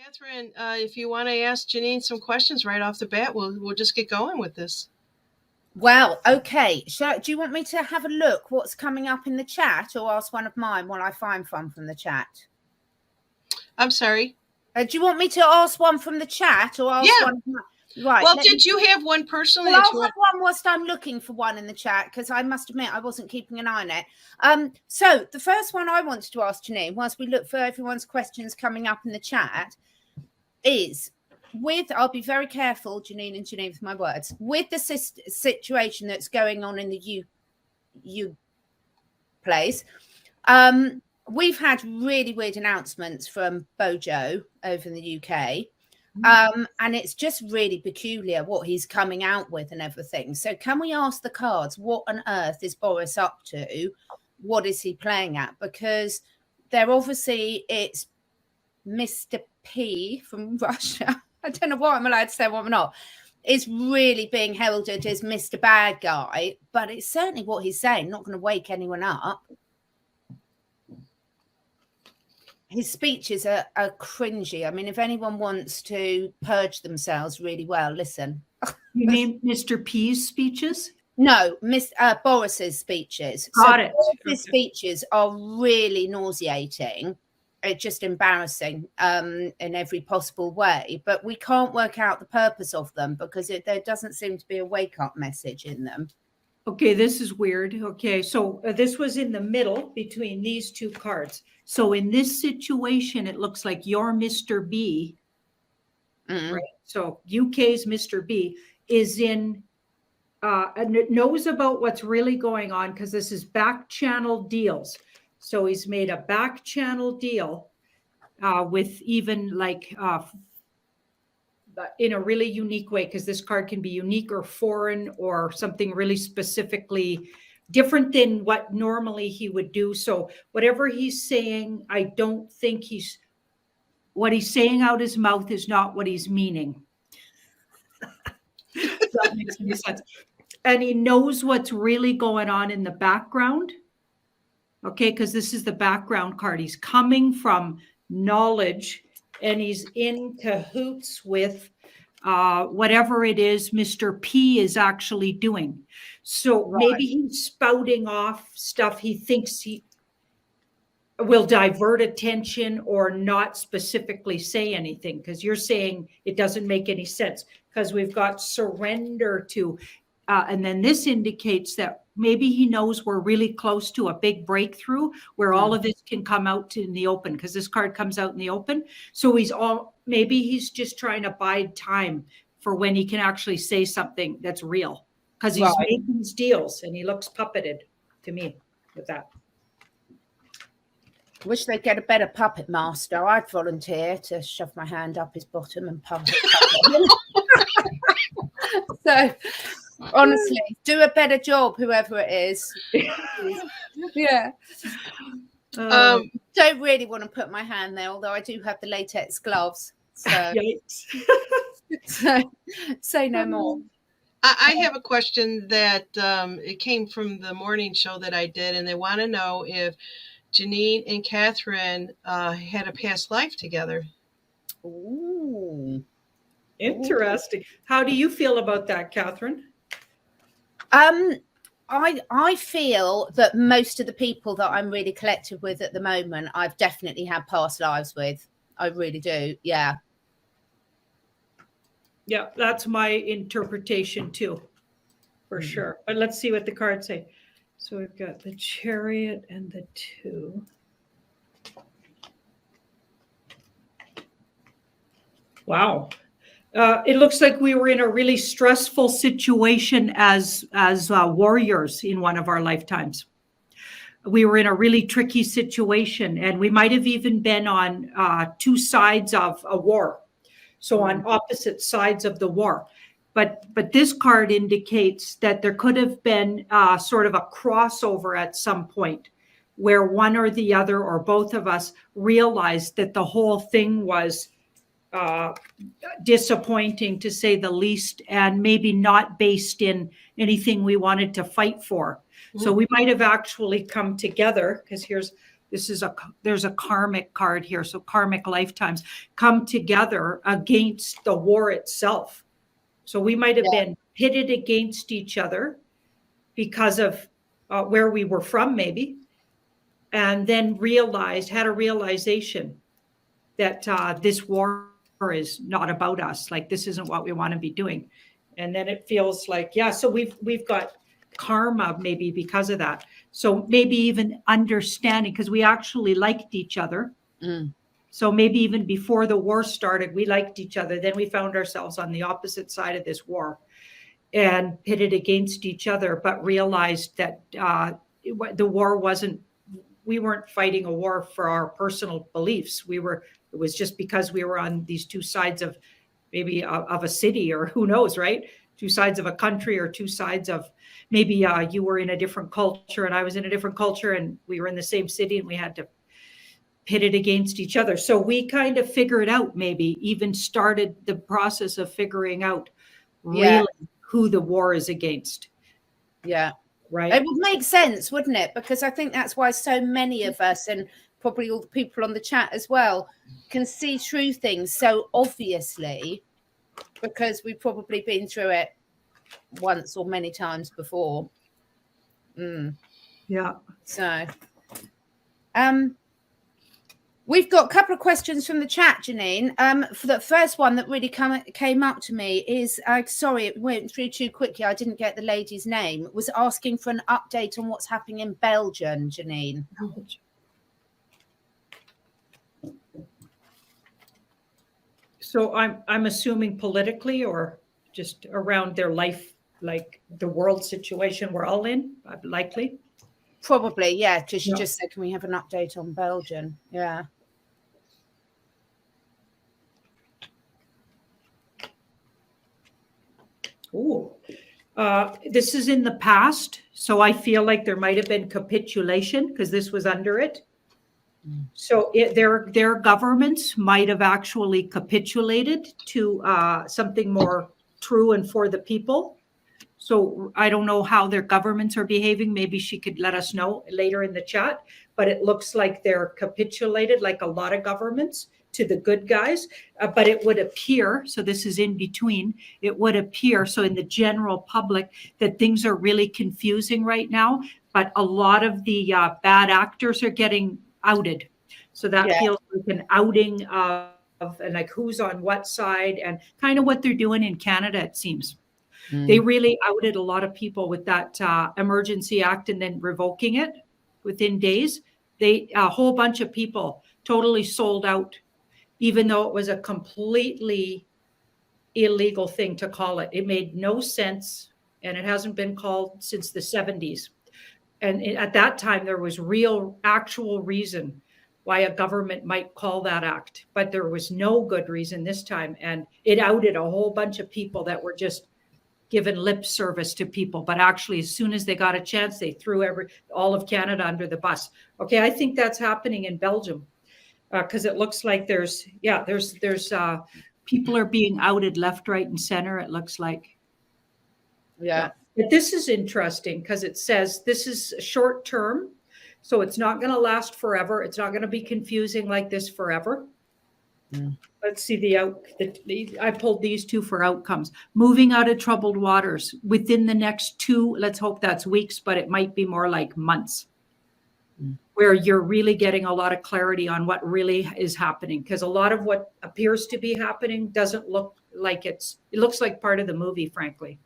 Catherine, if you want to ask Janine some questions right off the bat, we'll just get going with this. Well, okay. Do you want me to have a look what's coming up in the chat, or ask one of mine while I find one from the chat? I'm sorry. Do you want me to ask one from the chat, or ask one of mine? Right. Well, did you have one personally? Well, I'll have one whilst I'm looking for one in the chat, because I must admit I wasn't keeping an eye on it. So the first one I wanted to ask Janine, whilst we look for everyone's questions coming up in the chat, is I'll be very careful, Janine and Janine, with my words, with the situation that's going on in the U place. We've had really weird announcements from Bojo over in the UK. And it's just really peculiar what he's coming out with and everything. So can we ask the cards, what on earth is Boris up to? What is he playing at? Because it's Mr. P from Russia. I don't know what I'm allowed to say, what I'm not. Is really being heralded as Mr. Bad Guy, but it's certainly what he's saying, not going to wake anyone up. His speeches are cringy. I mean, if anyone wants to purge themselves really well, listen. You mean Mr. P's speeches? No, Boris's speeches. Got it. Boris's speeches are really nauseating. It's just embarrassing in every possible way. But we can't work out the purpose of them because there doesn't seem to be a wake-up message in them. Okay, this is weird. Okay, so this was in the middle between these two cards. So in this situation, it looks like you're Mr. B, right? So UK's Mr. B is in, and knows about what's really going on because this is back channel deals. So he's made a back channel deal with even like in a really unique way, because this card can be unique or foreign or something really specifically different than what normally he would do. So whatever he's saying, I don't think what he's saying out his mouth is not what he's meaning. That makes any sense. And he knows what's really going on in the background. Okay, because this is the background card. He's coming from knowledge and he's in cahoots with whatever it is Mr. P is actually doing. So maybe he's spouting off stuff he thinks he will divert attention or not specifically say anything, because you're saying it doesn't make any sense because we've got surrender to, and then this indicates that maybe he knows we're really close to a big breakthrough where all of this can come out in the open, because this card comes out in the open. So maybe he's just trying to bide time for when he can actually say something that's real, because he's making these deals and he looks puppeted to me with that. Wish they'd get a better puppet master. I'd volunteer to shove my hand up his bottom and puppet him. So honestly, do a better job, whoever it is. Yeah. Don't really want to put my hand there, although I do have the latex gloves. So, say no more. I have a question that it came from the morning show that I did, and they want to know if Janine and Catherine had a past life together. Ooh. Interesting. How do you feel about that, Catherine? I feel that most of the people that I'm really connected with at the moment, I've definitely had past lives with. I really do. Yeah. Yeah, that's my interpretation too, for sure. But let's see what the cards say. So we've got the Chariot and the 2. Wow. It looks like we were in a really stressful situation as warriors in one of our lifetimes. We were in a really tricky situation, and we might have even been on two sides of a war. So on opposite sides of the war. But this card indicates that there could have been sort of a crossover at some point where one or the other or both of us realized that the whole thing was disappointing, to say the least, and maybe not based in anything we wanted to fight for. So we might have actually come together, because here's there's a karmic card here. So karmic lifetimes come together against the war itself. So we might have been pitted against each other because of where we were from, maybe, and then had a realization that this war is not about us. Like, this isn't what we want to be doing. And then it feels like, so we've got karma maybe because of that. So maybe even understanding, because we actually liked each other. So maybe even before the war started, we liked each other. Then we found ourselves on the opposite side of this war and pitted against each other, but realized that the war we weren't fighting a war for our personal beliefs. It was just because we were on these two sides of maybe of a city, or who knows, right? Two sides of a country, or two sides of maybe you were in a different culture and I was in a different culture, and we were in the same city and we had to pit it against each other. So we kind of figured out, maybe even started the process of figuring out really who the war is against. Yeah. Right. It would make sense, wouldn't it? Because I think that's why so many of us, and probably all the people on the chat as well, can see through things so obviously, because we've probably been through it once or many times before. Yeah. So, we've got a couple of questions from the chat, Janine. For the first one that really came up to me is, sorry, it went through too quickly. I didn't get the lady's name. Was asking for an update on what's happening in Belgium, Janine. So I'm assuming politically, or just around their life, like the world situation we're all in, likely. Probably, yeah. Because you just said, can we have an update on Belgium? Yeah. Oh, this is in the past, so I feel like there might have been capitulation because this was under it. So their governments might have actually capitulated to something more true and for the people. So I don't know how their governments are behaving. Maybe she could let us know later in the chat. But it looks like they're capitulated, like a lot of governments, to the good guys. But it would appear, so this is in between, it would appear, so in the general public, that things are really confusing right now. But a lot of the bad actors are getting outed. So that feels like an outing of and like who's on what side, and kind of what they're doing in Canada, it seems. They really outed a lot of people with that emergency act and then revoking it within days. A whole bunch of people totally sold out, even though it was a completely illegal thing to call it. It made no sense, and it hasn't been called since the 70s. And at that time, there was actual reason why a government might call that act, but there was no good reason this time. And it outed a whole bunch of people that were just given lip service to people, but actually, as soon as they got a chance, they threw all of Canada under the bus. Okay, I think that's happening in Belgium because it looks like there's people are being outed left, right, and center. It looks like. Yeah. But this is interesting because it says this is short term, so it's not going to last forever. It's not going to be confusing like this forever. Let's see I pulled these two for outcomes. Moving out of troubled waters within the next 2, let's hope that's weeks, but it might be more like months, where you're really getting a lot of clarity on what really is happening. Because a lot of what appears to be happening doesn't look like it looks like part of the movie, frankly.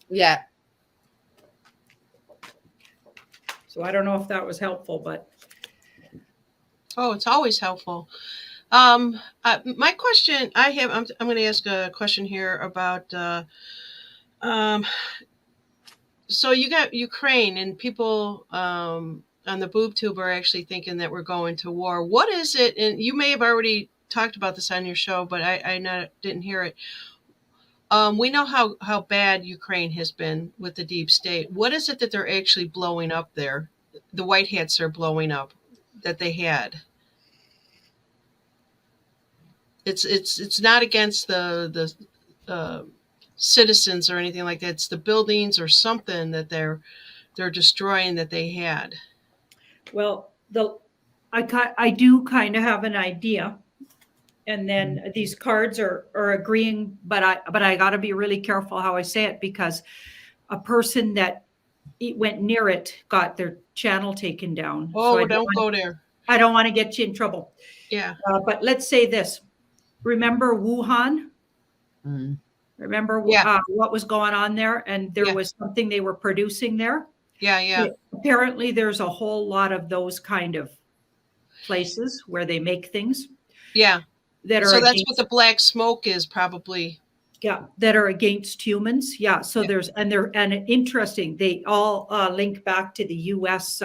Yeah. So I don't know if that was helpful, but. Oh, it's always helpful. My question I'm going to ask a question here about, so you got Ukraine, and people, on the boob tube are actually thinking that we're going to war. What is it? And you may have already talked about this on your show, but I didn't hear it. We know how bad Ukraine has been with the deep state. What is it that they're actually blowing up there? The white hats are blowing up that they had. It's not against the citizens or anything like that. It's the buildings or something that they're destroying that they had. Well, I do kind of have an idea. And then these cards are agreeing, but I got to be really careful how I say it, because a person that went near it got their channel taken down. So Oh, don't go there. I don't want to get you in trouble. Yeah. But let's say this. Remember Wuhan? Remember Yeah. what was going on there? And there Yeah. was something they were producing there. Yeah. Yeah. Apparently, there's a whole lot of those kind of places where they make things. Yeah. That are so that's what the black smoke is, probably. Yeah, that are against humans. Yeah, so there's and interesting. They all link back to the U.S.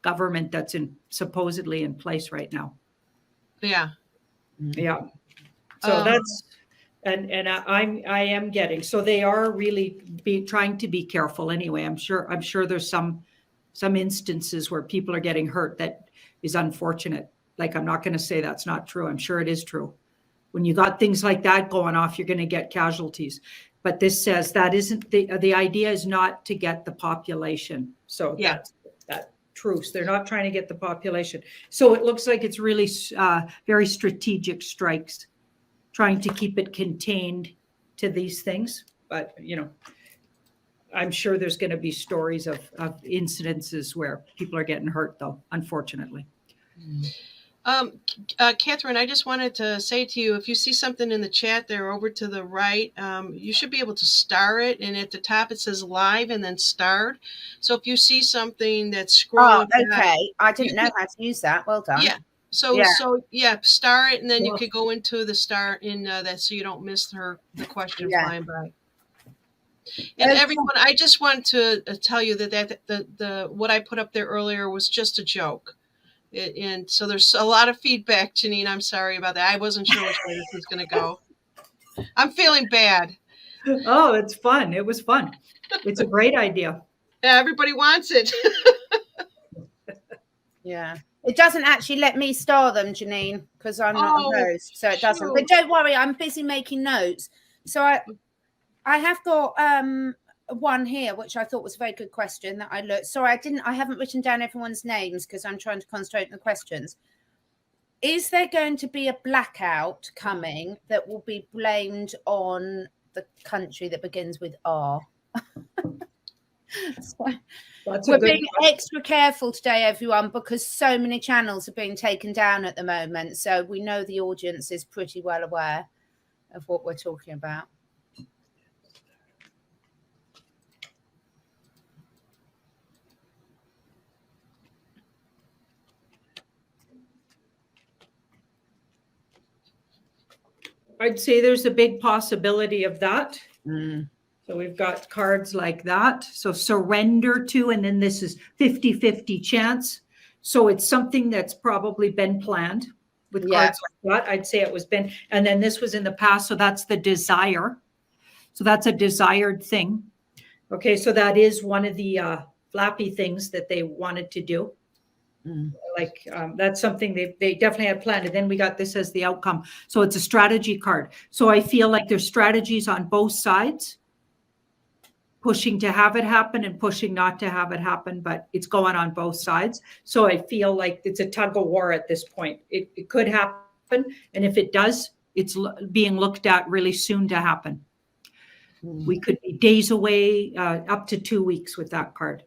Government that's supposedly in place right now. Yeah. Yeah. So that's and I am getting, so they are really trying to be careful anyway. I'm sure there's some instances where people are getting hurt that is unfortunate. Like, I'm not going to say that's not true. I'm sure it is true. When you got things like that going off, you're going to get casualties. But this says that isn't the idea is not to get the population. So that's that truce. They're not trying to get the population. So it looks like it's really very strategic strikes, trying to keep it contained to these things. But, I'm sure there's going to be stories of incidences where people are getting hurt, though, unfortunately. Catherine, I just wanted to say to you, if you see something in the chat there over to the right, you should be able to star it. And at the top, it says live and then starred. So if you see something that's scrolling. Oh, okay. I didn't know how to use that. Well done. Yeah. So star it, and then you could go into the star in that, so you don't miss the question flying by. And everyone, I just want to tell you that the what I put up there earlier was just a joke. And so there's a lot of feedback, Janine. I'm sorry about that. I wasn't sure which way this was going to go. I'm feeling bad. Oh, it's fun. It was fun. It's a great idea. Yeah, everybody wants it. Yeah. It doesn't actually let me star them, Janine, because I'm not a host, so it doesn't. But don't worry, I'm busy making notes. So I have got one here, which I thought was a very good question that I looked. Sorry, I haven't written down everyone's names because I'm trying to concentrate on the questions. Is there going to be a blackout coming that will be blamed on the country that begins with R? We're being extra careful today, everyone, because so many channels are being taken down at the moment. So we know the audience is pretty well aware of what we're talking about. I'd say there's a big possibility of that. So we've got cards like that. So surrender to, and then this is 50-50 chance. So it's something that's probably been planned with cards like that. I'd say it was been, and then this was in the past. So that's the desire. So that's a desired thing. Okay, so that is one of the flappy things that they wanted to do. Like that's something they definitely had planned. And then we got this as the outcome. So it's a strategy card. So I feel like there's strategies on both sides, pushing to have it happen and pushing not to have it happen, but it's going on both sides. So I feel like it's a tug of war at this point. It could happen. And if it does, it's being looked at really soon to happen. We could be days away, up to 2 weeks with that card.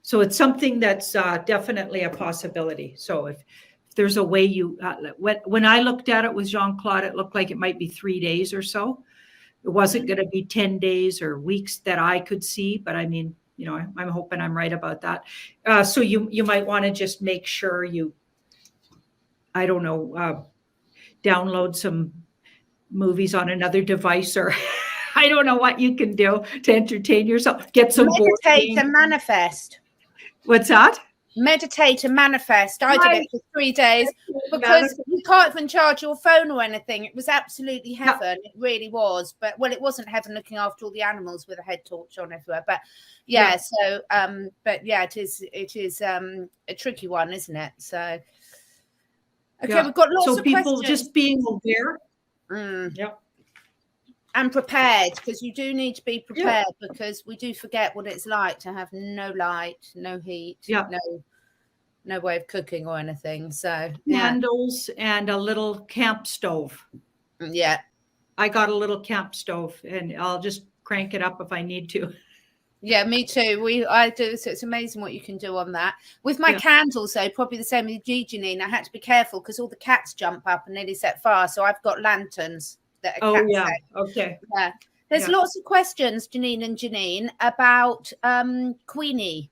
So it's something that's definitely a possibility. So if there's a way you, when I looked at it with Jean-Claude, it looked like it might be 3 days or so. It wasn't going to be 10 days or weeks that I could see, but I mean, I'm hoping I'm right about that. So you might want to just make sure you, I don't know, download some movies on another device, or I don't know what you can do to entertain yourself. Get some meditate and manifest. What's that? Meditate and manifest. I did it for 3 days because you can't even charge your phone or anything. It was absolutely heaven. It really was. But it wasn't heaven looking after all the animals with a head torch on everywhere. But so it is a tricky one, isn't it? So okay, we've got lots of people questions. Just being aware. Yep. And prepared, because you do need to be prepared, because we do forget what it's like to have no light, no heat, no way of cooking or anything. So yeah, Candles and a little camp stove. yeah. I got a little camp stove, and I'll just crank it up if I need to. Yeah, me too. I do. So it's amazing what you can do on that. With my Yeah. candles, though, probably the same with you, Janine. I had to be careful because all the cats jump up and nearly set fire. So I've got lanterns that are Oh, cat yeah. safe. Okay. Yeah. There's Yeah. lots of questions, Janine, about Queenie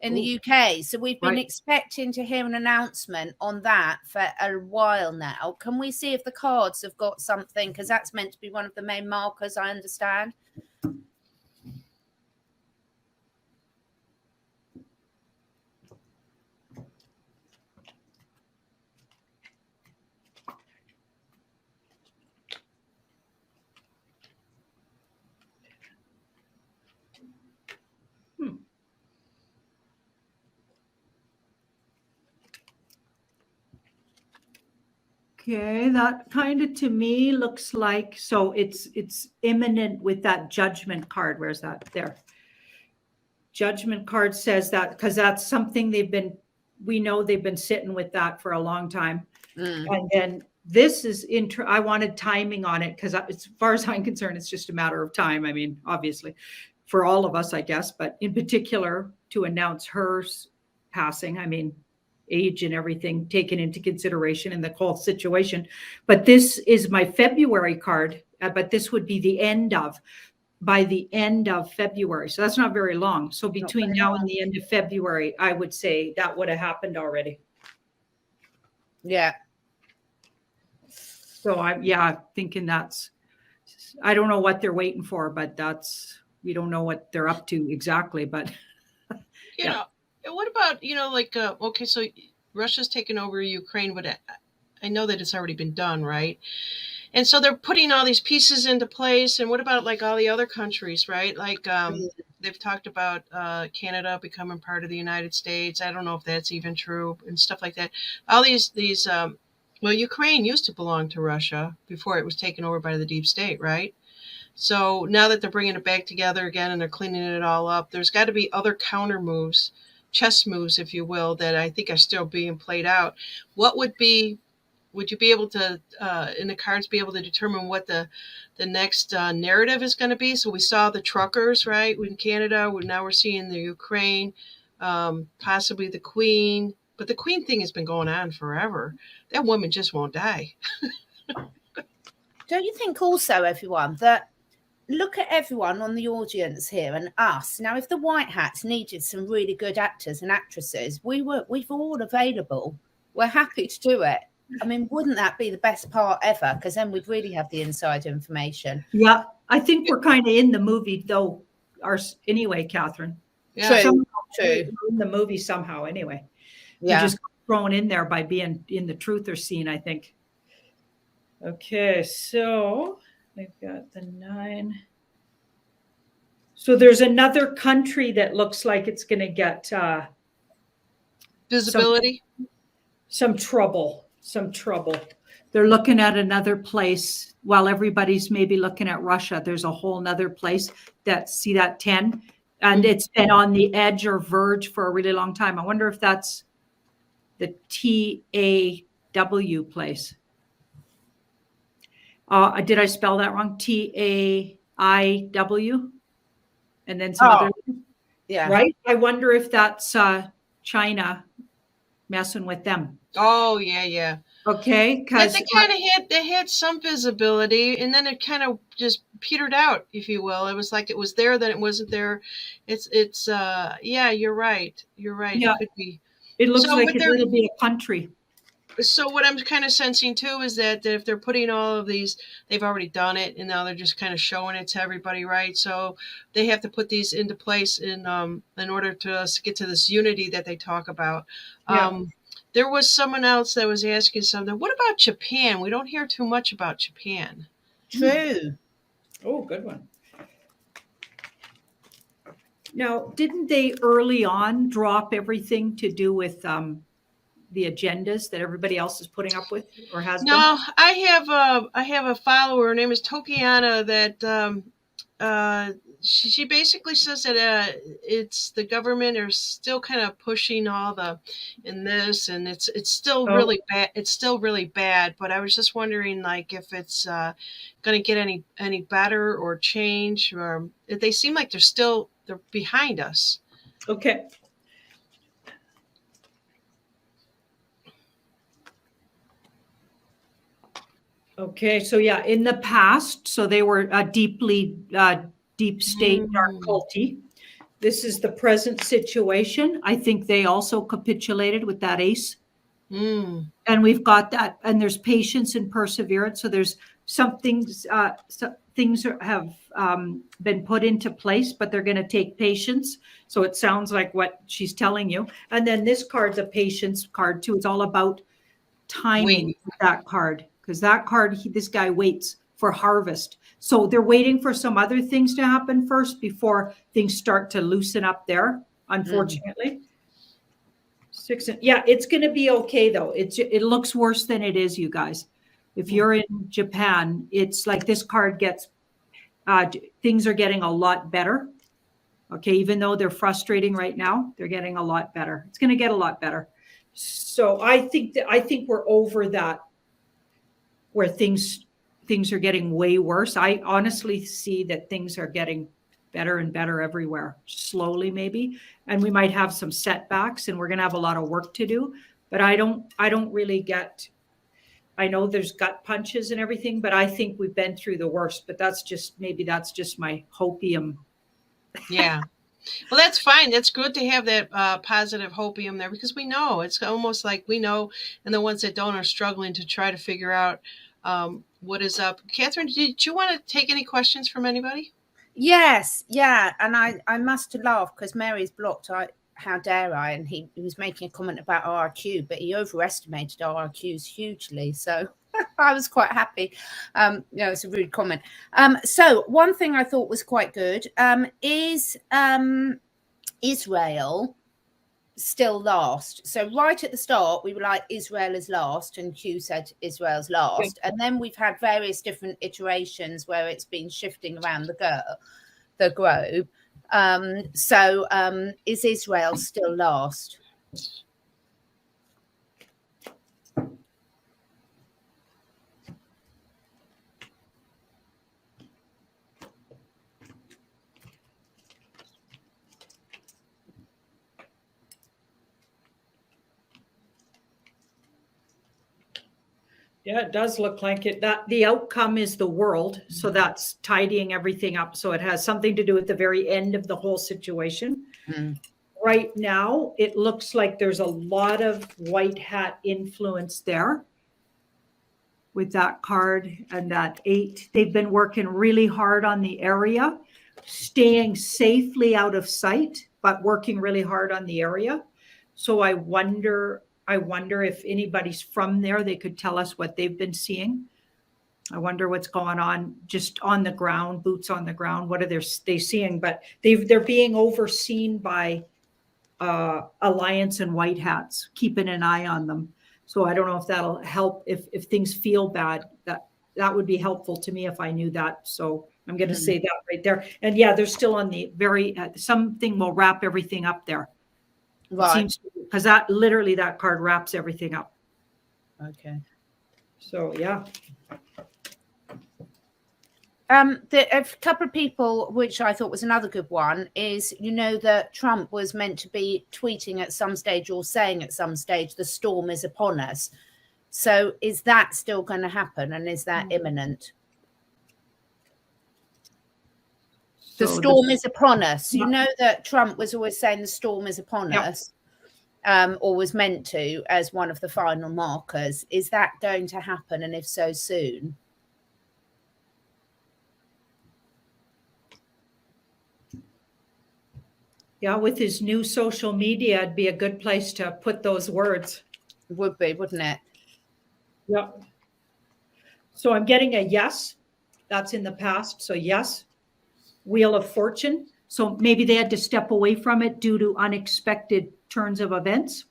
in the UK. So we've been Right. expecting to hear an announcement on that for a while now. Can we see if the cards have got something? Because that's meant to be one of the main markers, I understand. Okay, that kind of to me looks like, so it's imminent with that judgment card. Where's that? There. Judgment card says that because that's something we know they've been sitting with that for a long time. And then this is I wanted timing on it because as far as I'm concerned, it's just a matter of time. I mean, obviously for all of us, I guess, but in particular to announce her passing, I mean, age and everything taken into consideration in the whole situation. But this is my February card, but this would be by the end of February. So that's not very long. So between now and the end of February, I would say that would have happened already. Yeah. So I'm thinking I don't know what they're waiting for, but we don't know what they're up to exactly, but you know, what about, like, okay, so Russia's taken over Ukraine, but I know that it's already been done, right? And so they're putting all these pieces into place. And what about like all the other countries, right? Like they've talked about Canada becoming part of the United States. I don't know if that's even true and stuff like that. All these well, Ukraine used to belong to Russia before it was taken over by the deep state, right? So now that they're bringing it back together again and they're cleaning it all up, there's got to be other counter moves, chess moves, if you will, that I think are still being played out. Would you be able to, in the cards, be able to determine what the next narrative is going to be? So we saw the truckers, right, in Canada. Now we're seeing the Ukraine, possibly the Queen. But the Queen thing has been going on forever. That woman just won't die. Don't you think also, everyone, that look at everyone on the audience here and us. Now, if the White Hats needed some really good actors and actresses, we've all available. We're happy to do it. I mean, wouldn't that be the best part ever? Because then we'd really have the inside information. Yeah, I think we're kind of in the movie though. Anyway, Catherine. Yeah. True. We're in the movie somehow. Anyway, yeah. We just thrown in there by being in the truther scene, I think. Okay, so we've got the 9. So there's another country that looks like it's going to get visibility, some trouble. They're looking at another place while everybody's maybe looking at Russia. There's a whole nother place see that 10, and it's been on the edge or verge for a really long time. I wonder if that's the TAW place. Did I spell that wrong? TAIW? And then some other. Yeah. Right? I wonder if that's China messing with them. Oh, yeah. Okay. Because they had some visibility, and then it kind of just petered out, if you will. It was like it was there, then it wasn't there. It's you're right. Yeah. It could be. It looks like it'll be a country. So what I'm kind of sensing too is that if they're putting all of these, they've already done it, and now they're just kind of showing it to everybody, right? So they have to put these into place in order to get to this unity that they talk about. Yeah. There was someone else that was asking something. What about Japan? We don't hear too much about Japan. True. Oh, good one. Now, didn't they early on drop everything to do with the agendas that everybody else is putting up with or has? No, I have a follower. Her name is Tokiana that she basically says that it's the government are still kind of pushing all the in this, and it's still really bad. It's still really bad. But I was just wondering, like, if it's going to get any better or change, or they seem like they're behind us. Okay. Okay, so yeah, in the past, so they were a deeply deep state dark culty. This is the present situation. I think they also capitulated with that ace. And we've got that, and there's patience and perseverance. So there's some things, things have been put into place, but they're going to take patience. So it sounds like what she's telling you. And then this card's a patience card too. It's all about timing with that card, because that card, this guy waits for harvest. So they're waiting for some other things to happen first before things start to loosen up there, unfortunately. Yeah, it's going to be okay though. It looks worse than it is, you guys. If you're in Japan, it's like this card gets, things are getting a lot better. Okay, even though they're frustrating right now, they're getting a lot better. It's going to get a lot better. So I think we're over that, where things are getting way worse. I honestly see that things are getting better and better everywhere, slowly maybe. And we might have some setbacks, and we're going to have a lot of work to do. But I don't really get, I know there's gut punches and everything, but I think we've been through the worst. But maybe that's just my hopium. Yeah. Well, that's fine. That's good to have that positive hopium there, because we know, it's almost like we know, and the ones that don't are struggling to try to figure out what is up. Catherine, did you want to take any questions from anybody? Yes, yeah. And I must have laughed because Mary's blocked. How dare I? And he was making a comment about RRQ, but he overestimated RRQs hugely. So I was quite happy. It's a rude comment. So one thing I thought was quite good is Israel still last. So right at the start, we were like, Israel is last, and Q said Israel's last. And then we've had various different iterations where it's been shifting around the globe. Is Israel still last? Yeah, it does look like it. That the outcome is the world. So that's tidying everything up. So it has something to do with the very end of the whole situation. Right now, it looks like there's a lot of white hat influence there with that card and that 8. They've been working really hard on the area, staying safely out of sight, but working really hard on the area. So I wonder if anybody's from there, they could tell us what they've been seeing. I wonder what's going on just on the ground, boots on the ground. What are they seeing? But they're being overseen by Alliance and White Hats, keeping an eye on them. So I don't know if that'll help. If things feel bad, that would be helpful to me if I knew that. So I'm going to say that right there. And yeah, they're still on the very, something will wrap everything up there. Right. Because that card wraps everything up. Okay. So yeah. A couple of people, which I thought was another good one, is that Trump was meant to be tweeting at some stage or saying at some stage, the storm is upon us. So is that still going to happen, and is that imminent? The storm is upon us. You know that Trump was always saying the storm is upon us, or was meant to, as one of the final markers. Is that going to happen, and if so, soon? Yeah, with his new social media, it'd be a good place to put those words. It would be, wouldn't it? Yeah. So I'm getting a yes. That's in the past. So yes. Wheel of Fortune. So maybe they had to step away from it due to unexpected turns of events.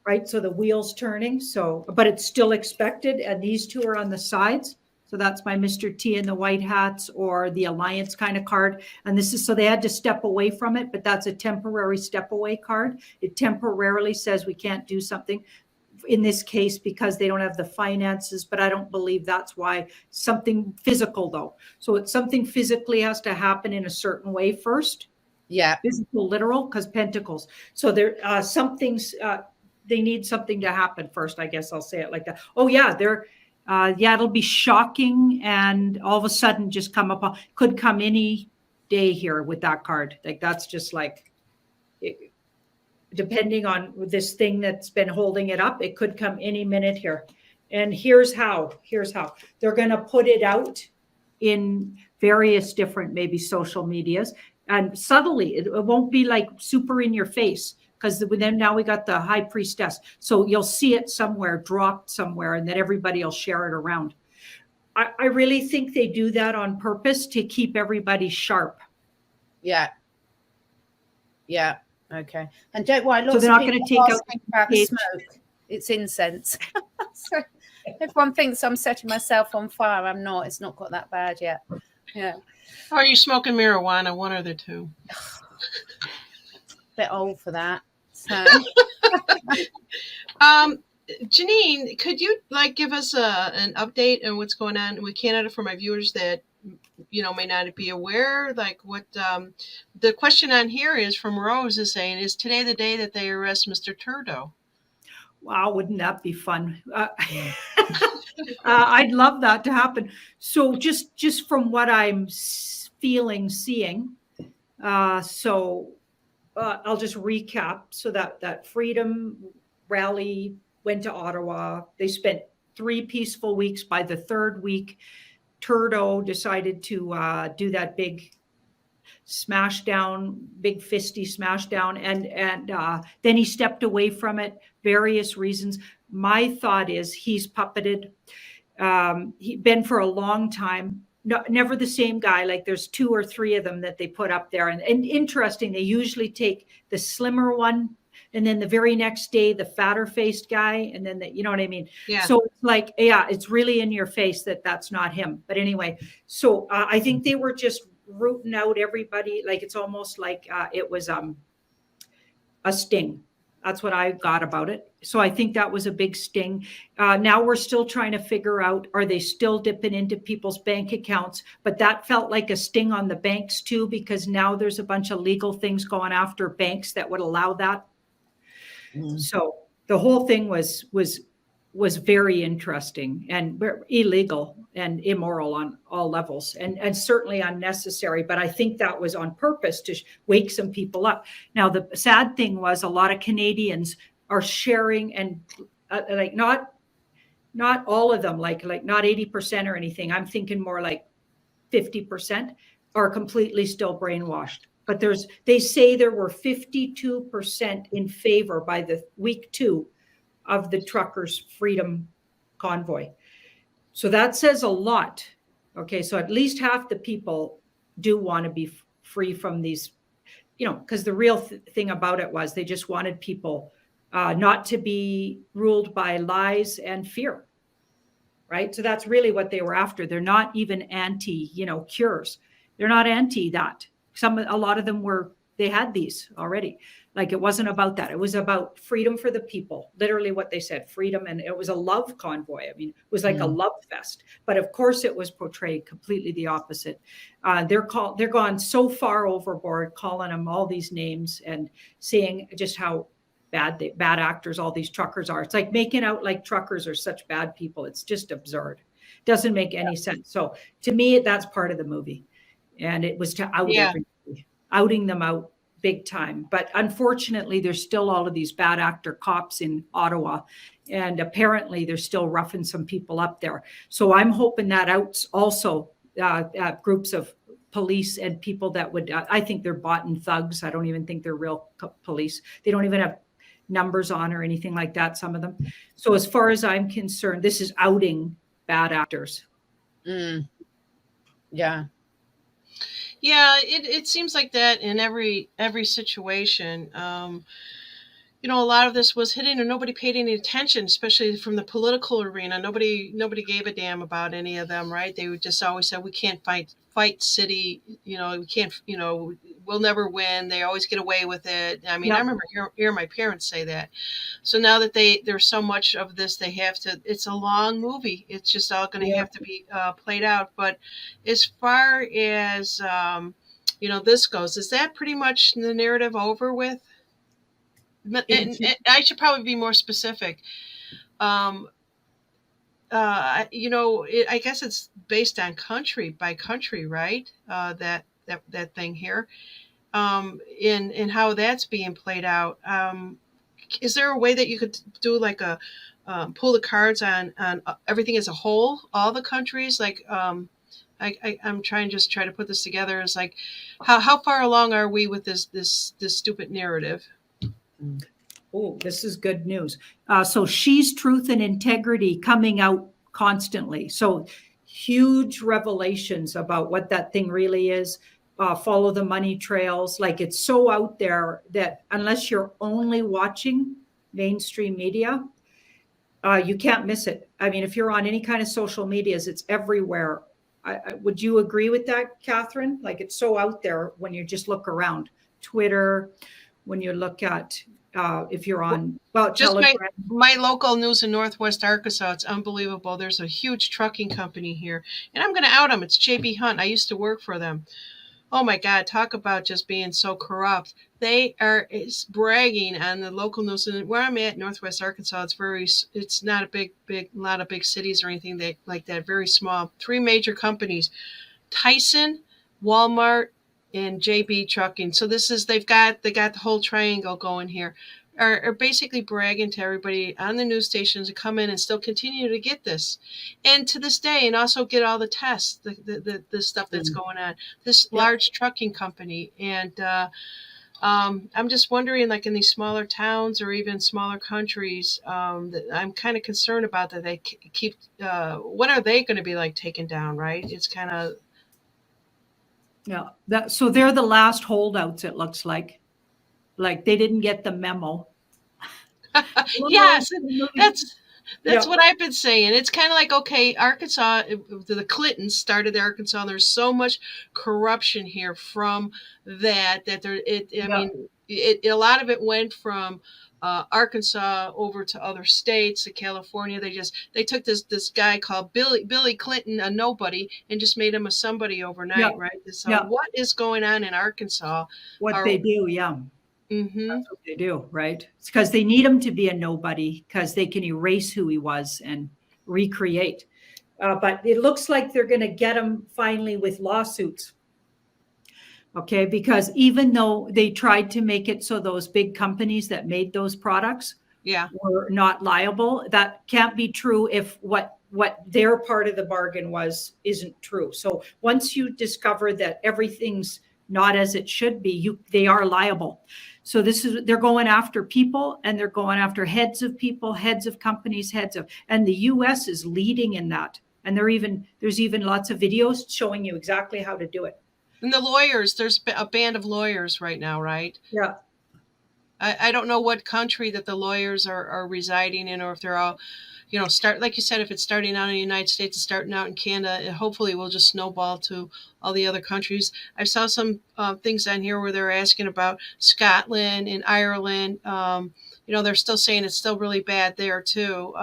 Right. So the wheel's turning. So, but it's still expected. And these two are on the sides. So So that's my Mr. T and the White Hats, or the Alliance kind of card. And this is, so they had to step away from it, but that's a temporary step away card. It temporarily says we can't do something in this case because they don't have the finances, but I don't believe that's why. Something physical though. So it's something physically has to happen in a certain way first. Yeah. Physical, literal, because pentacles. So there, some things, they need something to happen first. I guess I'll say it like that. Oh yeah, yeah, it'll be shocking, and all of a sudden just could come any day here with that card. Like that's just like, depending on this thing that's been holding it up, it could come any minute here. And here's how they're going to put it out in various different, maybe social medias, and subtly. It won't be like super in your face, because then now we got the high priestess. So you'll see it somewhere, dropped somewhere, and then everybody will share it around. I really think they do that on purpose to keep everybody sharp. Yeah. Yeah. Okay. And don't worry, so they're not going to take out about the smoke. It's incense. So everyone thinks I'm setting myself on fire. I'm not. It's not got that bad yet. Yeah. Or are you smoking marijuana? One or the two. Bit old for that. So. Janine, could you give us an update on what's going on with Canada for my viewers that may not be aware? What the question on here is from Rose is saying, is today the day that they arrest Mr. Turdo? Wow, wouldn't that be fun? I'd love that to happen. So just from what I'm seeing, so I'll just recap. So that freedom rally went to Ottawa. They spent 3 peaceful weeks. By the 3rd week, Turdo decided to do that big smash down, big fisty smash down, and then he stepped away from it. Various reasons. My thought is he's puppeted. He's been for a long time. No, never the same guy. Like there's 2 or 3 of them that they put up there, and interesting. They usually take the slimmer one, and then the very next day the fatter faced guy, and then you know what I mean? Yeah. So it's like, yeah, it's really in your face that that's not him. But anyway, so I think they were just rooting out everybody. Like it's almost like it was a sting. That's what I got about it. So I think that was a big sting. Now we're still trying to figure out, are they still dipping into people's bank accounts? But that felt like a sting on the banks too, because now there's a bunch of legal things going after banks that would allow that. So the whole thing was very interesting and illegal and immoral on all levels, and certainly unnecessary. But I think that was on purpose to wake some people up. Now, the sad thing was a lot of Canadians are sharing, and like not all of them, like not 80% or anything. I'm thinking more like 50% are completely still brainwashed. But they say there were 52% in favor by the week 2 of the truckers' freedom convoy. So that says a lot. Okay, so at least half the people do want to be free from these, because the real thing about it was they just wanted people not to be ruled by lies and fear, right? So that's really what they were after. They're not even anti, cures. They're not anti that. A lot of them they had these already. Like it wasn't about that. It was about freedom for the people, literally what they said, freedom. And it was a love convoy. I mean, it was like a love fest, but of course it was portrayed completely the opposite. They're gone so far overboard, calling them all these names and saying just how bad actors all these truckers are. It's like making out like truckers are such bad people. It's just absurd. Doesn't make any sense. So to me, that's part of the movie. And it was to out everybody, outing them out big time. But unfortunately, there's still all of these bad actor cops in Ottawa. And apparently they're still roughing some people up there. So I'm hoping that outs also groups of police and people that would, I think they're bought and thugs. I don't even think they're real police. They don't even have numbers on or anything like that, some of them. So as far as I'm concerned, this is outing bad actors. Yeah. Yeah, it seems like that in every situation. a lot of this was hidden and nobody paid any attention, especially from the political arena. Nobody gave a damn about any of them, right? They would just always say, we can't fight city, we can't, we'll never win. They always get away with it. I mean, I remember hearing my parents say that. So now that there's so much of this, they have to, it's a long movie. It's just all going to have to be played out. But as far as, this goes, is that pretty much the narrative over with? And I should probably be more specific. I guess it's based on country by country, right? That thing here, in how that's being played out. Is there a way that you could do like a pull the cards on everything as a whole, all the countries? Like, I'm trying to put this together. As like, how far along are we with this stupid narrative? Oh, this is good news. So She's Truth and Integrity coming out constantly. So huge revelations about what that thing really is. Follow the money trails. Like, it's so out there that unless you're only watching mainstream media, you can't miss it. I mean, if you're on any kind of social medias, it's everywhere. Would you agree with that, Catherine? Like, it's so out there when you just look around Twitter, when you look at if you're on just my local news in Northwest Arkansas, it's unbelievable. There's a huge trucking company here, and I'm going to out them. It's JB Hunt. I used to work for them. Oh my God, talk about just being so corrupt. They are bragging on the local news. And where I'm at, Northwest Arkansas, it's not a lot of big cities or anything like that. Very small. 3 major companies: Tyson, Walmart, and JB Trucking. So they got the whole triangle going here. Are basically bragging to everybody on the news stations to come in and still continue to get this, and to this day, and also get all the tests, the stuff that's going on. This large trucking company, and I'm just wondering, like in these smaller towns or even smaller countries, that I'm kind of concerned about that they keep. When are they going to be like taken down? Right? It's kind of. Yeah, so they're the last holdouts, it looks like. Like, they didn't get the memo. Yes, that's what I've been saying. It's kind of like, okay, Arkansas, the Clintons started Arkansas, and there's so much corruption here from that I mean, a lot of it went from Arkansas over to other states, to California. They took this guy called Billy Clinton, a nobody, and just made him a somebody overnight, right? So what is going on in Arkansas? They do, Mm-hmm. That's what they do, right? It's because they need him to be a nobody, because they can erase who he was and recreate. But it looks like they're going to get him finally with lawsuits. Okay, because even though they tried to make it so those big companies that made those products were not liable, that can't be true if what their part of the bargain isn't true. So once you discover that everything's not as it should be, they are liable. So they're going after people, and they're going after heads of people, heads of companies, and the US is leading in that. And there's even lots of videos showing you exactly how to do it. And the lawyers, there's a band of lawyers right now, right? Yeah. I don't know what country that the lawyers are residing in, or if they're all, start, like you said, if it's starting out in the United States, it's starting out in Canada, and hopefully will just snowball to all the other countries. I saw some things on here where they're asking about Scotland and Ireland. They're still saying it's still really bad there too.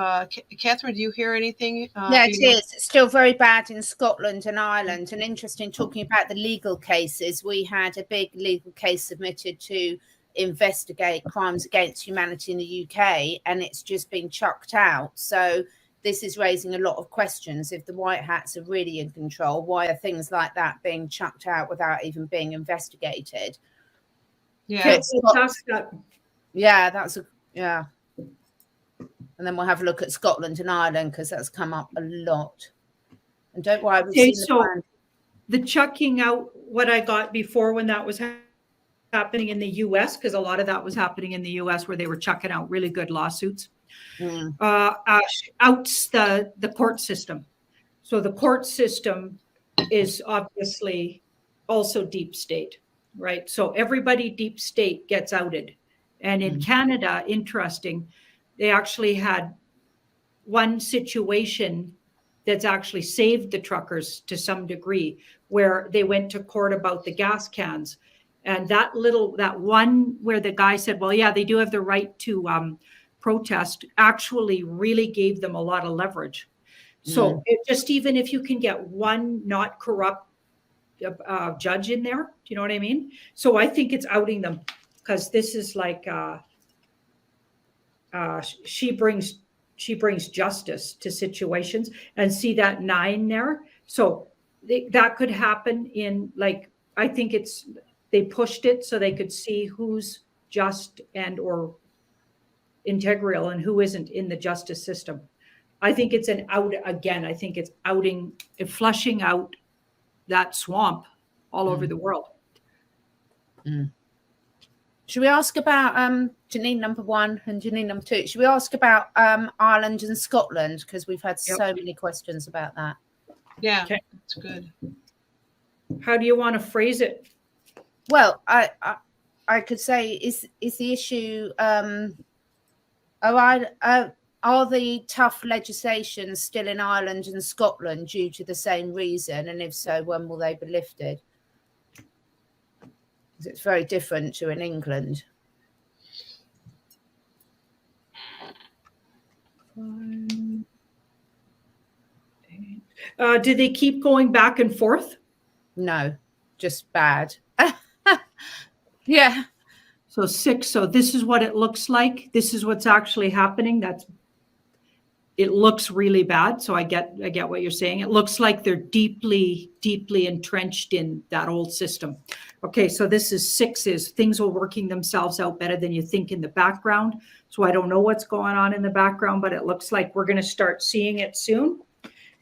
Catherine, do you hear anything? Yeah, it is. It's still very bad in Scotland and Ireland. And interesting, talking about the legal cases, we had a big legal case submitted to investigate crimes against humanity in the UK, and it's just been chucked out. So this is raising a lot of questions. If the White Hats are really in control, why are things like that being chucked out without even being investigated? Yeah. And then we'll have a look at Scotland and Ireland, because that's come up a lot. And don't worry, the chucking out, what I got before when that was happening in the US, because a lot of that was happening in the US, where they were chucking out really good lawsuits, outs the court system. So the court system is obviously also deep state, right? So everybody deep state gets outed. And in Canada, interesting, they actually had one situation that's actually saved the truckers to some degree, where they went to court about the gas cans. And that one where the guy said, well, yeah, they do have the right to protest, actually really gave them a lot of leverage. So it just, even if you can get one not corrupt judge in there, do you know what I mean? So I think it's outing them, because this is like she brings justice to situations, and see that 9 there. So that could happen in, like, I think they pushed it so they could see who's just and or integral and who isn't in the justice system. I think it's an out again. I think it's outing, flushing out that swamp all over the world. Should we ask about Janine number 1 and Janine number 2? Should we ask about Ireland and Scotland, because we've had so many questions about that? Yeah, okay. That's good. How do you want to phrase it? Well, I could say, is the issue are the tough legislation still in Ireland and Scotland due to the same reason? And if so, when will they be lifted? Because it's very different to in England. Do they keep going back and forth? No, just bad. Yeah. So 6. So this is what it looks like. This is what's actually happening. It looks really bad. So I get what you're saying. It looks like they're deeply, deeply entrenched in that old system. Okay, so this is 6 is things are working themselves out better than you think in the background. So I don't know what's going on in the background, but it looks like we're going to start seeing it soon.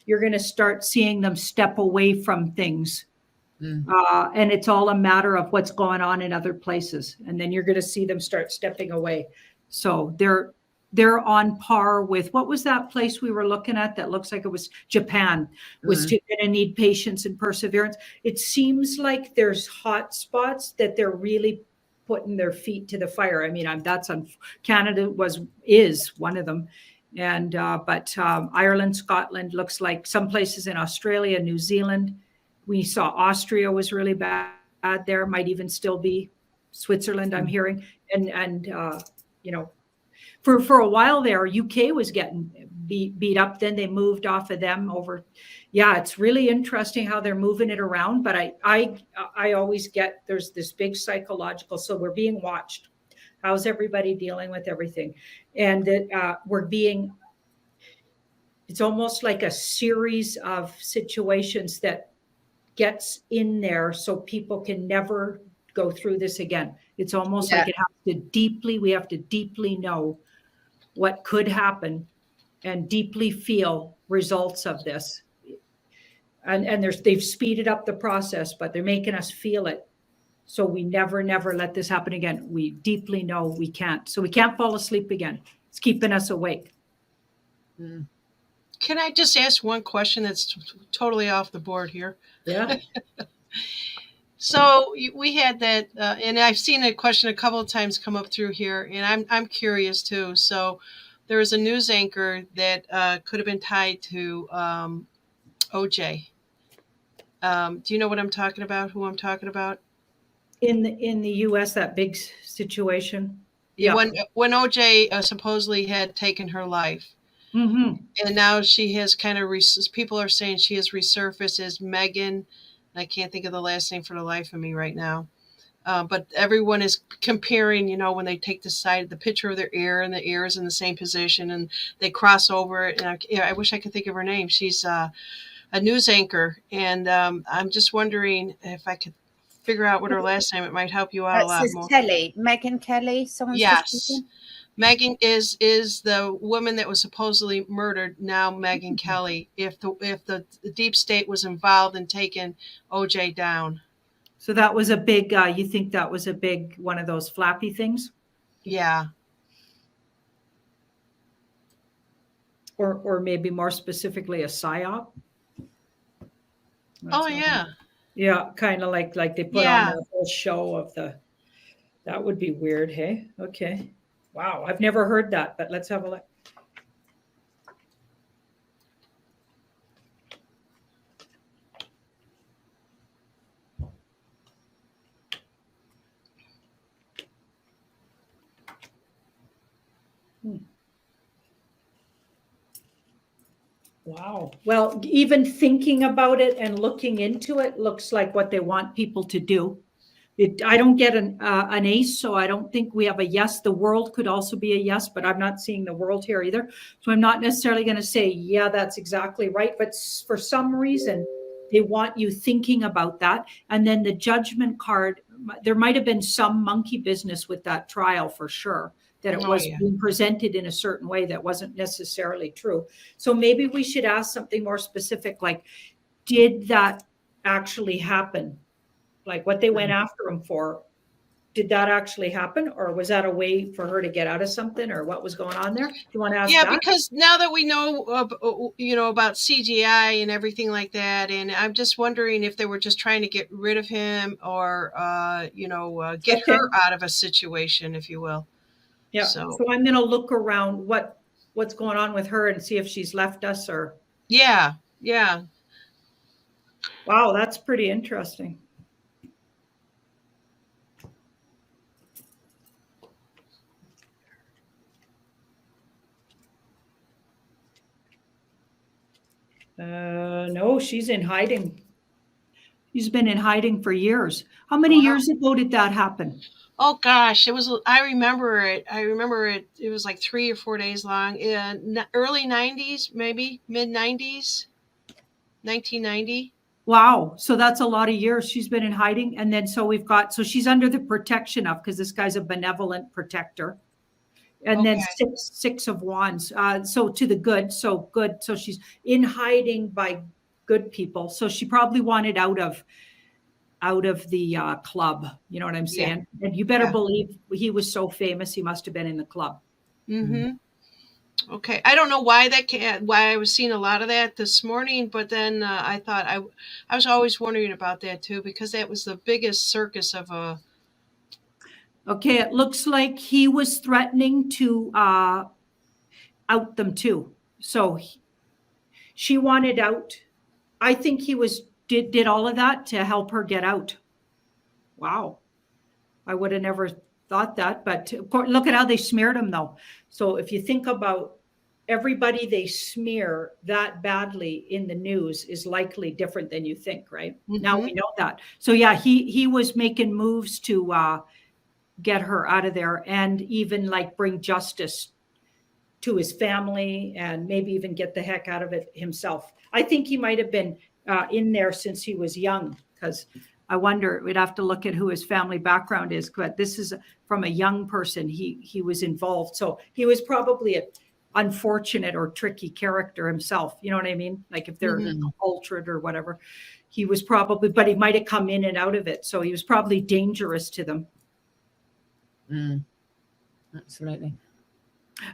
You're going to start seeing them step away from things. And it's all a matter of what's going on in other places. And then you're going to see them start stepping away. So they're on par with, what was that place we were looking at that looks like it was Japan, was going to need patience and perseverance. It seems like there's hot spots that they're really putting their feet to the fire. I mean, Canada is one of them. And but Ireland, Scotland, looks like some places in Australia, New Zealand. We saw Austria was really bad there, might even still be Switzerland, I'm hearing. And you know, for a while there, UK was getting beat up. Then they moved off of them over. Yeah, it's really interesting how they're moving it around. But I always get, there's this big psychological, so we're being watched. How's everybody dealing with everything? And that it's almost like a series of situations that gets in there so people can never go through this again. It's almost like we have to deeply know what could happen and deeply feel results of this. And they've speeded up the process, but they're making us feel it. So we never let this happen again. We deeply know we can't. So we can't fall asleep again. It's keeping us awake. Can I just ask one question that's totally off the board here? Yeah. So we had that, and I've seen a question a couple of times come up through here, and I'm curious too. So there was a news anchor that could have been tied to OJ. Do you know what I'm talking about? Who I'm talking about? In the U.S., that big situation. Yeah. When OJ supposedly had taken her life. Mm-hmm. And now she has kind of, people are saying she has resurfaced as Megan. I can't think of the last name for the life of me right now. But everyone is comparing, when they take the picture of their ear, and the ear is in the same position, and they cross over it. And I wish I could think of her name. She's a news anchor. And I'm just wondering if I could figure out what her last name, it might help you out a lot more. Kelly, Megyn Kelly. Yes. Megan is the woman that was supposedly murdered. Now Megyn Kelly. If the deep state was involved in taking OJ down. So that was a big. You think that was a big one of those flappy things? Yeah. Or maybe more specifically a psyop. Yeah. Yeah, kind of like they put on the whole show of That would be weird, hey? Okay. Wow, I've never heard that, but let's have a look. Wow. Well, even thinking about it and looking into it looks like what they want people to do. I don't get an ace, so I don't think we have a yes. The world could also be a yes, but I'm not seeing the world here either. So I'm not necessarily going to say, yeah, that's exactly right. But for some reason, they want you thinking about that. And then the judgment card, there might have been some monkey business with that trial for sure, that it Oh, was yeah. being presented in a certain way that wasn't necessarily true. So maybe we should ask something more specific, like, did that actually happen? Like what they went after him for, did that actually happen? Or was that a way for her to get out of something, or what was going on there? Do you want to ask Yeah, that? because now that we know, about CGI and everything like that, and I'm just wondering if they were just trying to get rid of him, or get Okay. her out of a situation, if you will. Yeah. So So I'm going to look around what's going on with her and see if she's left us or. yeah. Wow, that's pretty interesting. No, she's in hiding. She's been in hiding for years. How many Wow. years ago did that happen? Oh gosh, it was. I remember it. It was like 3 or 4 days long. In early '90s, maybe mid '90s, 1990. Wow. So that's a lot of years she's been in hiding. And then so she's under the protection of, because this guy's a benevolent protector. And then Okay. six of wands. So to the good. So good. So she's in hiding by good people. So she probably wanted out of the club. You know what I'm saying? Yeah. And you better Yeah. believe he was so famous, he must have been in the club. Mm-hmm. Okay, I don't know why why I was seeing a lot of that this morning, but then I thought I was always wondering about that too, because that was the biggest circus of a. Okay, it looks like he was threatening to out them too. So she wanted out. I think he did all of that to help her get out. Wow. I would have never thought that, but of course, look at how they smeared him though. So if you think about everybody they smear that badly in the news is likely different than you think, right? Mm-hmm. Now we know that. So yeah, he was making moves to get her out of there, and even like bring justice to his family, and maybe even get the heck out of it himself. I think he might have been in there since he was young, because I wonder, we'd have to look at who his family background is, but this is from a young person. He was involved. So he was probably an unfortunate or tricky character himself. You know what I mean? Like if they're altered or whatever, he was probably, but he might have come in and out of it. So he was probably dangerous to them. Absolutely.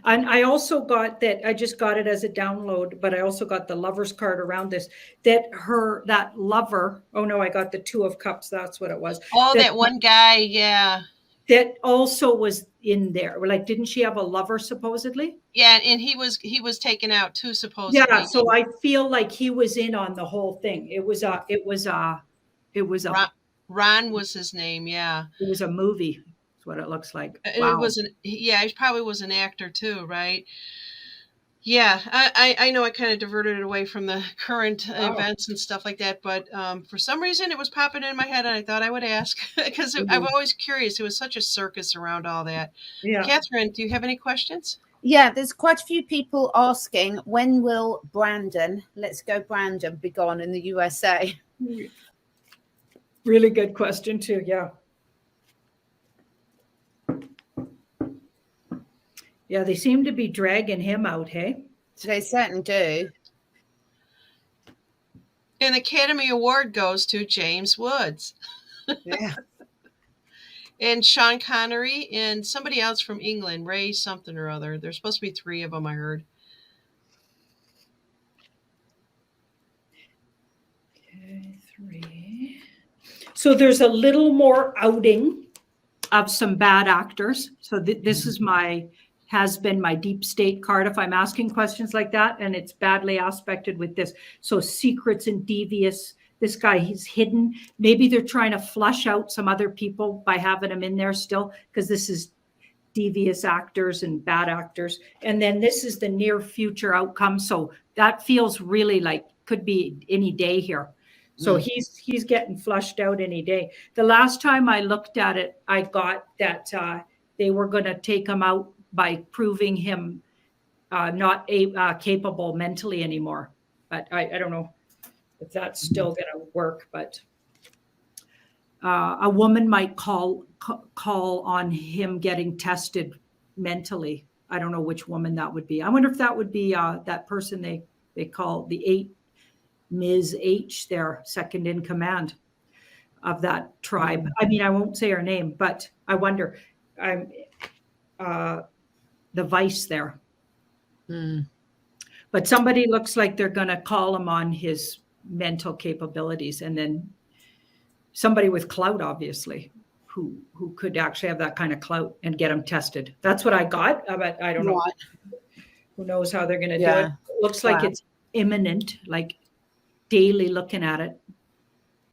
And I also got that, I just got it as a download, but I also got the lover's card around this, that lover, oh no, I got the 2 of cups. That's what it was. Oh, that one guy. Yeah. That also was in there. Like, didn't she have a lover supposedly? Yeah. And he was taken out too, supposedly. Yeah. So I feel like he was in on the whole thing. It was Ron was his name. Yeah. It was a movie. That's what it looks like. Wow. He probably was an actor too, right? Yeah, I know I kind of diverted it away from the current events and stuff like that, but for some reason it was popping in my head, and I thought I would ask, because I'm always curious. It was such a circus around all that. Yeah. Catherine, do you have any questions? Yeah, there's quite a few people asking, when will Brandon, let's go Brandon, be gone in the USA? Really good question too, yeah. Yeah, they seem to be dragging him out, hey? They certainly do. An Academy Award goes to James Woods. Yeah. And Sean Connery and somebody else from England, Ray something or other. There's supposed to be 3 of them, I heard. Okay, 3. So there's a little more outing of some bad actors. So this is has been my deep state card if I'm asking questions like that, and it's badly aspected with this. So secrets and devious. This guy, he's hidden. Maybe they're trying to flush out some other people by having him in there still, because this is devious actors and bad actors. And then this is the near future outcome. So that feels really like could be any day here. So he's getting flushed out any day. The last time I looked at it, I got that they were going to take him out by proving him not capable mentally anymore. But I don't know if that's still going to work. But a woman might call on him getting tested mentally. I don't know which woman that would be. I wonder if that would be that person they call the Ms. H, their second in command of that tribe. I mean, I won't say her name, but I wonder. I'm the vice there. But somebody looks like they're going to call him on his mental capabilities, and then somebody with clout, obviously, who could actually have that kind of clout and get him tested. That's what I got, but I don't know. Who knows how they're going to do it? It looks like it's imminent, like daily looking at it.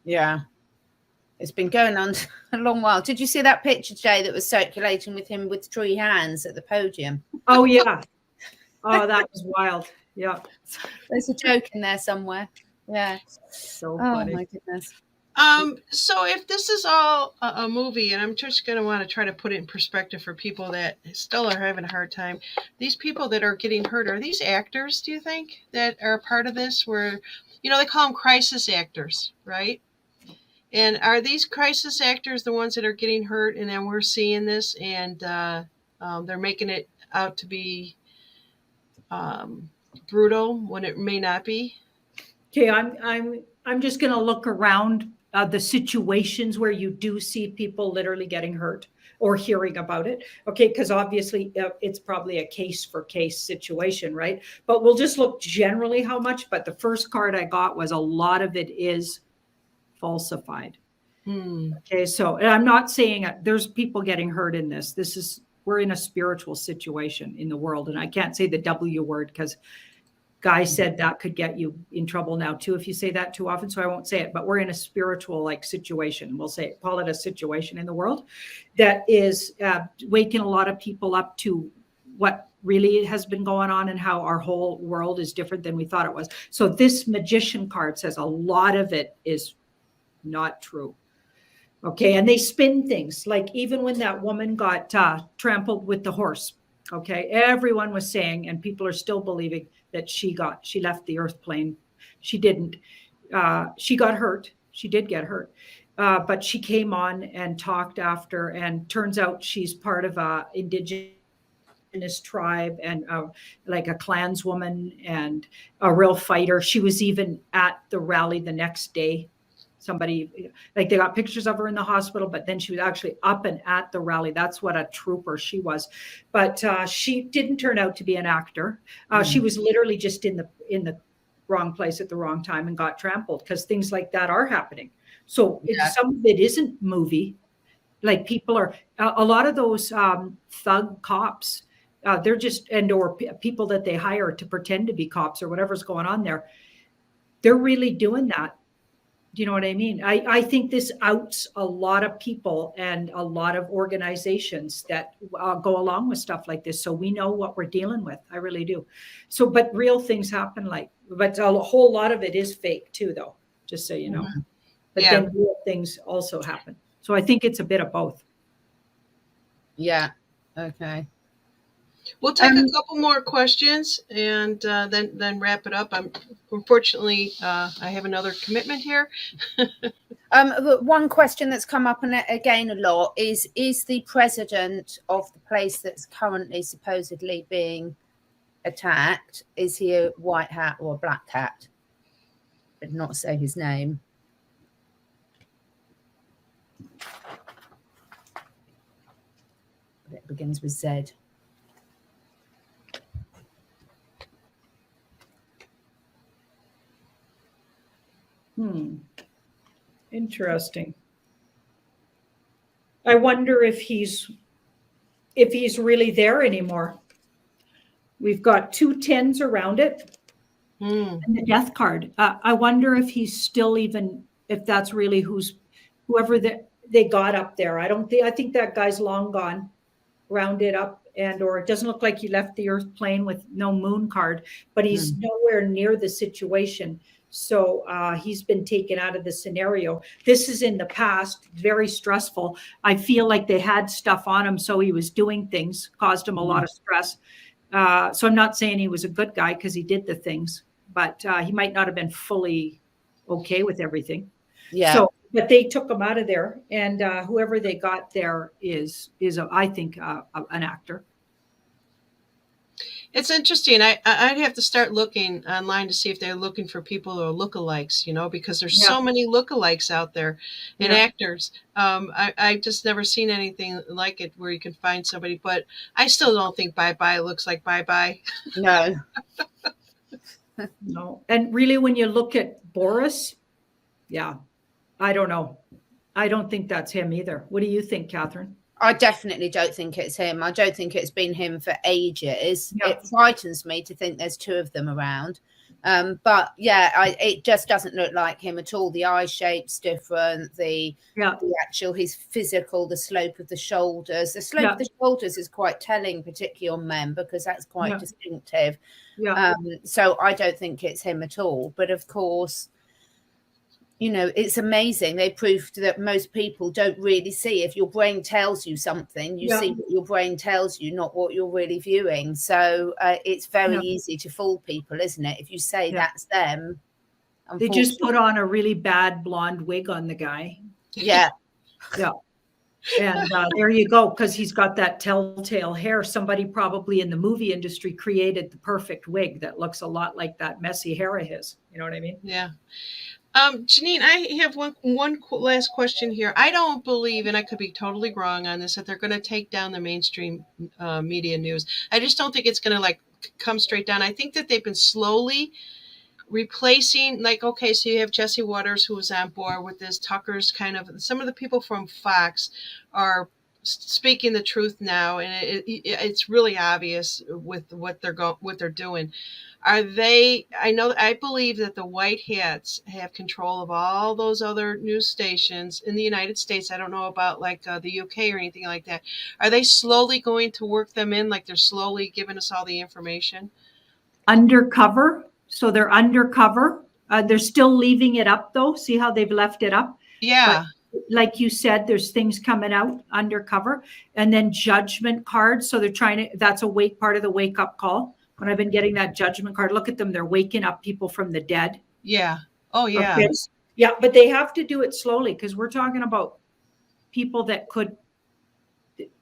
Yeah. It's been going on a long while. Did you see that picture, Jay, that was circulating with him with three hands at the podium? Oh, yeah. Oh, that was wild. Yeah. There's a joke in there somewhere. Yeah. So funny. Oh, my goodness. So if this is all a movie, and I'm just going to want to try to put it in perspective for people that still are having a hard time, these people that are getting hurt, are these actors, do you think, that are a part of this where, they call them crisis actors, right? And are these crisis actors the ones that are getting hurt, and then we're seeing this, and they're making it out to be brutal when it may not be? Okay, I'm just going to look around the situations where you do see people literally getting hurt or hearing about it. Okay, because obviously it's probably a case for case situation, right? But we'll just look generally how much. But the first card I got was a lot of it is falsified. Okay, so and I'm not saying there's people getting hurt in this. We're in a spiritual situation in the world, and I can't say the W word because Guy said that could get you in trouble now too if you say that too often, so I won't say it. But we're in a spiritual situation. We'll call it a situation in the world that is waking a lot of people up to what really has been going on and how our whole world is different than we thought it was. So this magician card says a lot of it is not true. Okay, and they spin things, like even when that woman got trampled with the horse. Okay, everyone was saying, and people are still believing that she left the earth plane. She didn't. She got hurt. She did get hurt. But she came on and talked after, and turns out she's part of a indigenous tribe and like a clanswoman and a real fighter. She was even at the rally the next day. Somebody, like, they got pictures of her in the hospital, but then she was actually up and at the rally. That's what a trooper she was. But she didn't turn out to be an actor. She was literally just in the wrong place at the wrong time and got trampled, because things like that are happening. So some of it isn't movie. Like, people are, a lot of those thug cops, they're just, or people that they hire to pretend to be cops or whatever's going on there, they're really doing that. Do you know what I mean? I think this outs a lot of people and a lot of organizations that go along with stuff like this. So we know what we're dealing with. I really do. So, but real things happen, but a whole lot of it is fake too, though, just so you know. But then real things also happen. So I think it's a bit of both. Yeah. Okay. We'll take a couple more questions and then wrap it up. Unfortunately, I have another commitment here. One question that's come up and again a lot is the president of the place that's currently supposedly being attacked, is he a white hat or a black hat? But not say his name. It begins with Z. Interesting. I wonder if he's really there anymore. We've got 2 10s around it Mm. and the death card. I wonder if he's still even, if that's really whoever they got up there. I think that guy's long gone, rounded up, or it doesn't look like he left the Earth plane with no moon card, but he's nowhere near the situation. So he's been taken out of the scenario. This is in the past, very stressful. I feel like they had stuff on him, so he was doing things, caused him a lot of stress. So I'm not saying he was a good guy because he did the things, but he might not have been fully okay with everything. Yeah. So, but they took him out of there, and whoever they got there is I think an actor. It's interesting. I'd have to start looking online to see if they're looking for people who are lookalikes, because there's so many lookalikes out there and actors. I've just never seen anything like it where you can find somebody, but I still don't think Bye Bye looks like Bye Bye. No. No. And really, when you look at Boris, I don't know. I don't think that's him either. What do you think, Catherine? I definitely don't think it's him. I don't think it's been him for ages. Yeah. It frightens me to think there's 2 of them around. But it just doesn't look like him at all. The eye shape's different. The actual, he's physical, the slope of the shoulders. The slope of the shoulders is quite telling, particularly on men, because that's quite distinctive. So I don't think it's him at all. But of course, it's amazing. They proved that most people don't really see. If your brain tells you something, you see what your brain tells you, not what you're really viewing. So it's very easy to fool people, isn't it? If you say that's them. They just put on a really bad blonde wig on the guy. Yeah. And there you go, because he's got that telltale hair. Somebody probably in the movie industry created the perfect wig that looks a lot like that messy hair of his. You know what I mean? Yeah. Janine, I have one last question here. I don't believe, and I could be totally wrong on this, that they're going to take down the mainstream media news. I just don't think it's going to come straight down. I think that they've been slowly replacing, okay, so you have Jesse Waters, who was on board with this. Tucker's some of the people from Fox are speaking the truth now, and it's really obvious with what they're doing. I believe that the white hats have control of all those other news stations in the United States. I don't know about the UK or anything like that. Are they slowly going to work them in? Like they're slowly giving us all the information? Undercover. So they're undercover. They're still leaving it up though. See how they've left it up? Yeah. But like you said, there's things coming out undercover, and then judgment cards. So they're that's part of the wake up call. When I've been getting that judgment card, look at them. They're waking up people from the dead. Yeah. Oh, yeah. Okay. Yeah, but they have to do it slowly because we're talking about people that could.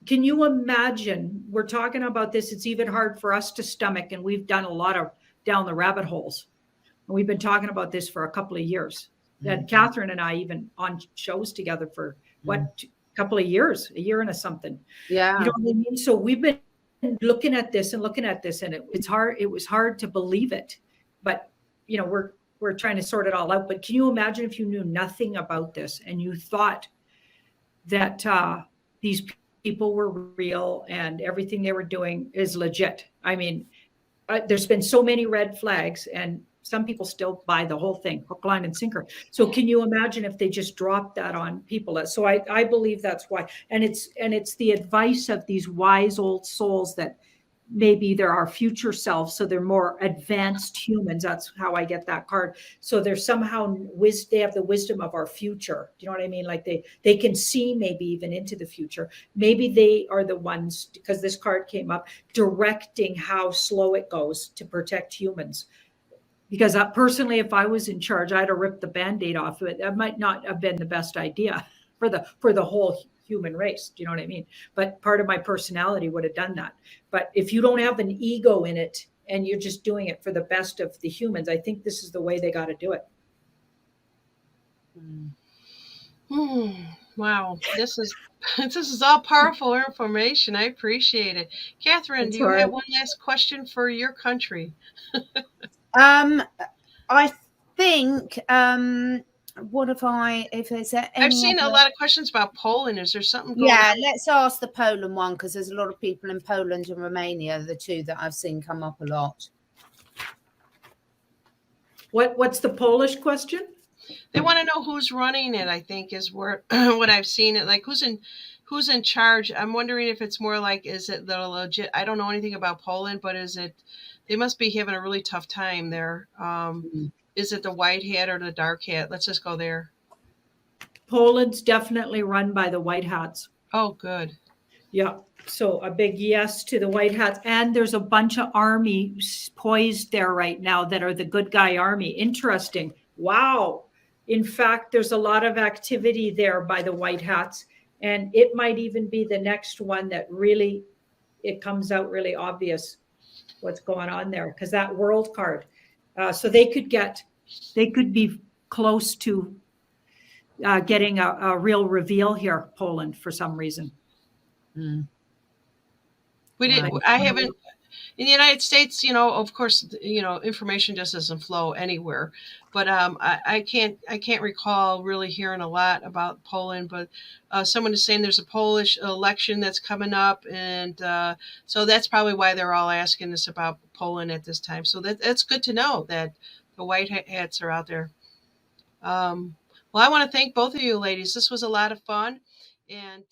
Can you imagine? We're talking about this. It's even hard for us to stomach, and we've done a lot of down the rabbit holes. And we've been talking about this for a couple of years. And Catherine and I even on shows together for a couple of years, a year and something. Yeah. You know what I mean? So we've been looking at this, and it's hard. It was hard to believe it, but we're trying to sort it all out. But can you imagine if you knew nothing about this and you thought that these people were real and everything they were doing is legit? I mean, there's been so many red flags, and some people still buy the whole thing, hook, line, and sinker. So can you imagine if they just dropped that on people? So I believe that's why. And it's the advice of these wise old souls that maybe they're our future selves. So they're more advanced humans. That's how I get that card. So they're somehow they have the wisdom of our future. Do you know what I mean? Like they can see maybe even into the future. Maybe they are the ones, because this card came up, directing how slow it goes to protect humans. Because personally, if I was in charge, I'd have ripped the Band-Aid off of it. That might not have been the best idea for the whole human race. Do you know what I mean? But part of my personality would have done that. But if you don't have an ego in it and you're just doing it for the best of the humans, I think this is the way they got to do it. Wow, this is all powerful information. I appreciate it. Catherine, do you have one last question for your country? I think What if is there I've any seen a other? lot of questions about Poland. Is there something going Yeah, on? let's ask the Poland one, because there's a lot of people in Poland and Romania, the two that I've seen come up a lot. What's the Polish question? They want to know who's running it, I think, is where what I've seen it, like who's in charge. I'm wondering if it's more like, is it the legit, I don't know anything about Poland, but is it, they must be having a really tough time there. Is it the white hat or the dark hat? Let's just go there. Poland's definitely run by the White Hats. Oh, good. Yeah. So a big yes to the White Hats. And there's a bunch of armies poised there right now that are the good guy army. Interesting. Wow. In fact, there's a lot of activity there by the White Hats. And it might even be the next one that really, it comes out really obvious what's going on there, because that world card. So they could be close to getting a real reveal here, Poland, for some reason. We didn't. Right. I haven't. In the United States, of course, information just doesn't flow anywhere. But I can't recall really hearing a lot about Poland. But someone is saying there's a Polish election that's coming up, and so that's probably why they're all asking us about Poland at this time. So that's good to know that the white hats are out there. Well, I want to thank both of you ladies. This was a lot of fun, and.